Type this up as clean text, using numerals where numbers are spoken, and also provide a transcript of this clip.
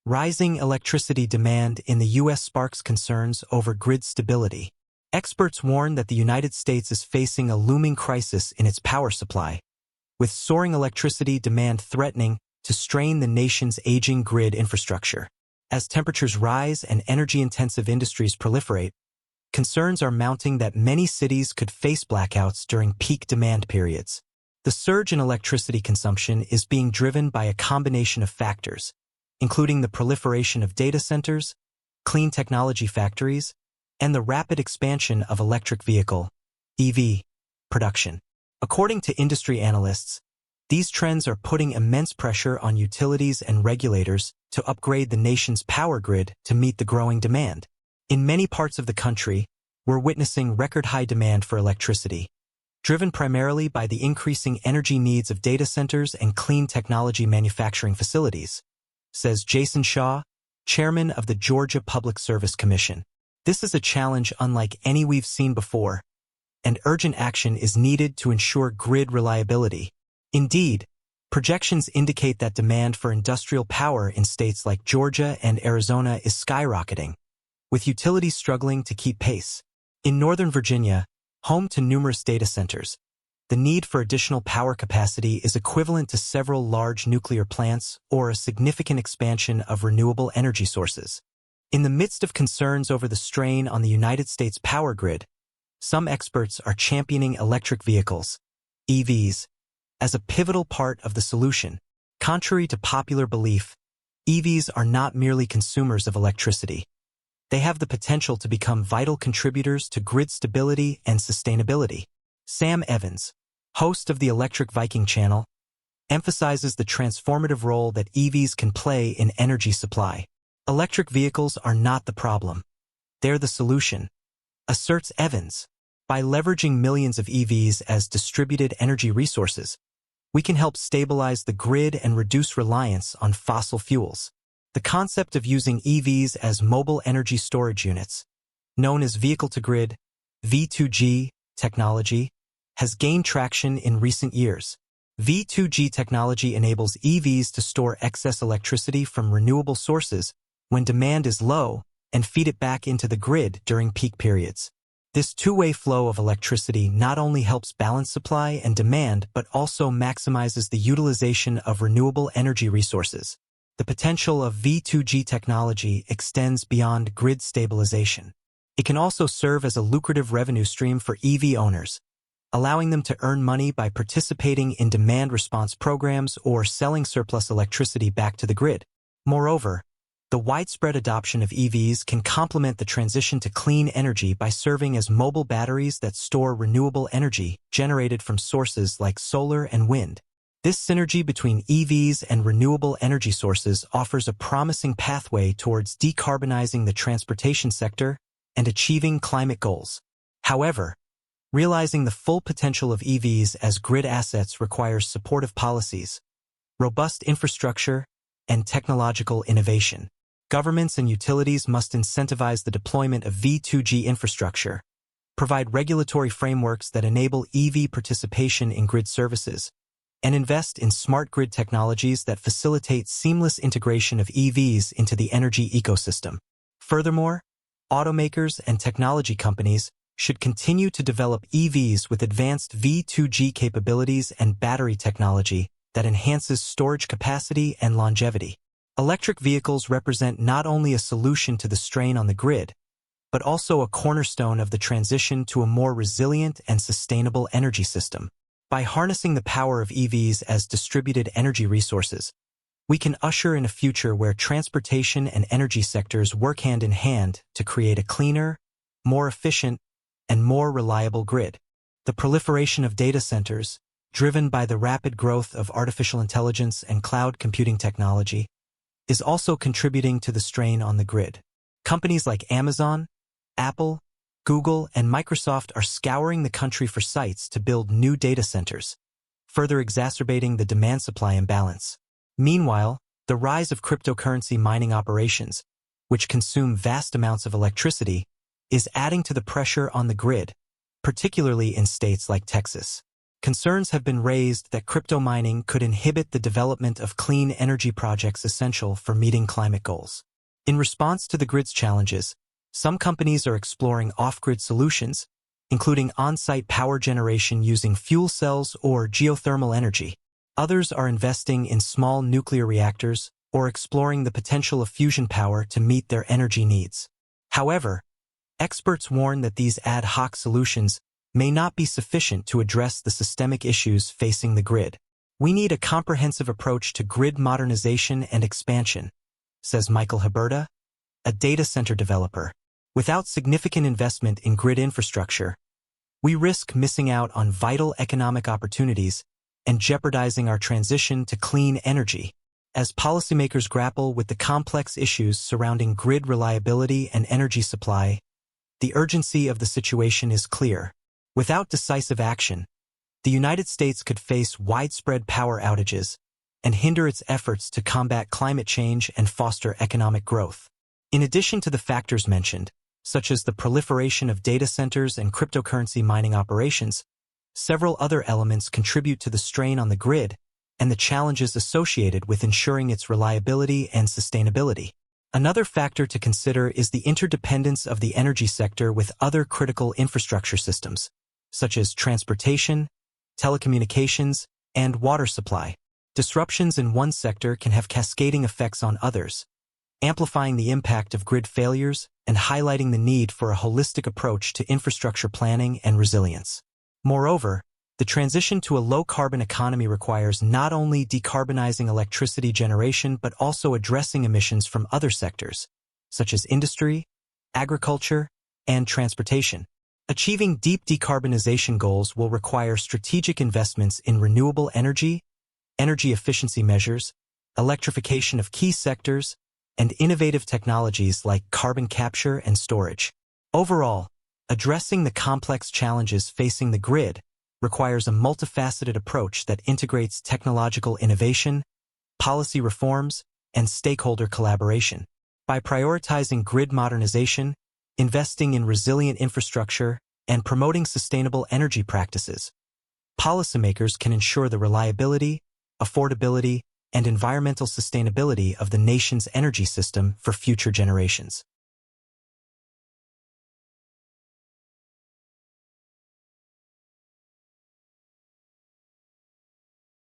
Rising electricity demand in the U.S. sparks concerns over grid stability. Experts warn that the United States is facing a looming crisis in its power supply, with soaring electricity demand threatening to strain the nation's aging grid infrastructure. As temperatures rise and energy-intensive industries proliferate, concerns are mounting that many cities could face blackouts during peak demand periods. The surge in electricity consumption is being driven by a combination of factors, including the proliferation of data centers, clean technology factories, and the rapid expansion of electric vehicle (EV) production. According to industry analysts, these trends are putting immense pressure on utilities and regulators to upgrade the nation's power grid to meet the growing demand. In many parts of the country, we're witnessing record-high demand for electricity, driven primarily by the increasing energy needs of data centers and clean technology manufacturing facilities, says Jason Shaw, chairman of the Georgia Public Service Commission. This is a challenge unlike any we've seen before, and urgent action is needed to ensure grid reliability. Indeed, projections indicate that demand for industrial power in states like Georgia and Arizona is skyrocketing, with utilities struggling to keep pace. In Northern Virginia, home to numerous data centers, the need for additional power capacity is equivalent to several large nuclear plants or a significant expansion of renewable energy sources. In the midst of concerns over the strain on the United States power grid, some experts are championing electric vehicles, EVs, as a pivotal part of the solution. Contrary to popular belief, EVs are not merely consumers of electricity. They have the potential to become vital contributors to grid stability and sustainability. Sam Evans, host of the Electric Viking channel, emphasizes the transformative role that EVs can play in energy supply. Electric vehicles are not the problem. They're the solution, asserts Evans. By leveraging millions of EVs as distributed energy resources, we can help stabilize the grid and reduce reliance on fossil fuels. The concept of using EVs as mobile energy storage units, known as vehicle-to-grid (V2G) technology, has gained traction in recent years. V2G technology enables EVs to store excess electricity from renewable sources when demand is low and feed it back into the grid during peak periods. This two-way flow of electricity not only helps balance supply and demand but also maximizes the utilization of renewable energy resources. The potential of V2G technology extends beyond grid stabilization. It can also serve as a lucrative revenue stream for EV owners, allowing them to earn money by participating in demand response programs or selling surplus electricity back to the grid. Moreover, the widespread adoption of EVs can complement the transition to clean energy by serving as mobile batteries that store renewable energy generated from sources like solar and wind. This synergy between EVs and renewable energy sources offers a promising pathway towards decarbonizing the transportation sector and achieving climate goals. However, realizing the full potential of EVs as grid assets requires supportive policies, robust infrastructure, and technological innovation. Governments and utilities must incentivize the deployment of V2G infrastructure, provide regulatory frameworks that enable EV participation in grid services, and invest in smart grid technologies that facilitate seamless integration of EVs into the energy ecosystem. Furthermore, automakers and technology companies should continue to develop EVs with advanced V2G capabilities and battery technology that enhances storage capacity and longevity. Electric vehicles represent not only a solution to the strain on the grid, but also a cornerstone of the transition to a more resilient and sustainable energy system. By harnessing the power of EVs as distributed energy resources, we can usher in a future where transportation and energy sectors work hand in hand to create a cleaner, more efficient, and more reliable grid. The proliferation of data centers, driven by the rapid growth of artificial intelligence and cloud computing technology, is also contributing to the strain on the grid. Companies like Amazon, Apple, Google, and Microsoft are scouring the country for sites to build new data centers, further exacerbating the demand-supply imbalance. Meanwhile, the rise of cryptocurrency mining operations, which consume vast amounts of electricity, is adding to the pressure on the grid, particularly in states like Texas. concerns have been raised that crypto mining could inhibit the development of clean energy projects essential for meeting climate goals. In response to the grid's challenges, some companies are exploring off-grid solutions, including on-site power generation using fuel cells or geothermal energy. Others are investing in small nuclear reactors or exploring the potential of fusion power to meet their energy needs. However, experts warn that these ad hoc solutions may not be sufficient to address the systemic issues facing the grid. We need a comprehensive approach to grid modernization and expansion, says Michael Huberta, a data center developer. Without significant investment in grid infrastructure, we risk missing out on vital economic opportunities and jeopardizing our transition to clean energy. As policymakers grapple with the complex issues surrounding grid reliability and energy supply, the urgency of the situation is clear. Without decisive action, the United States could face widespread power outages and hinder its efforts to combat climate change and foster economic growth. In addition to the factors mentioned, such as the proliferation of data centers and cryptocurrency mining operations, several other elements contribute to the strain on the grid and the challenges associated with ensuring its reliability and sustainability. Another factor to consider is the interdependence of the energy sector with other critical infrastructure systems, such as transportation, telecommunications, and water supply. Disruptions in one sector can have cascading effects on others, amplifying the impact of grid failures and highlighting the need for a holistic approach to infrastructure planning and resilience. Moreover, the transition to a low-carbon economy requires not only decarbonizing electricity generation but also addressing emissions from other sectors, such as industry, agriculture, and transportation. Achieving deep decarbonization goals will require strategic investments in renewable energy, energy efficiency measures, electrification of key sectors, and innovative technologies like carbon capture and storage. Overall, addressing the complex challenges facing the grid requires a multifaceted approach that integrates technological innovation, policy reforms, and stakeholder collaboration. By prioritizing grid modernization, investing in resilient infrastructure, and promoting sustainable energy practices, policymakers can ensure the reliability, affordability, and environmental sustainability of the nation's energy system for future generations.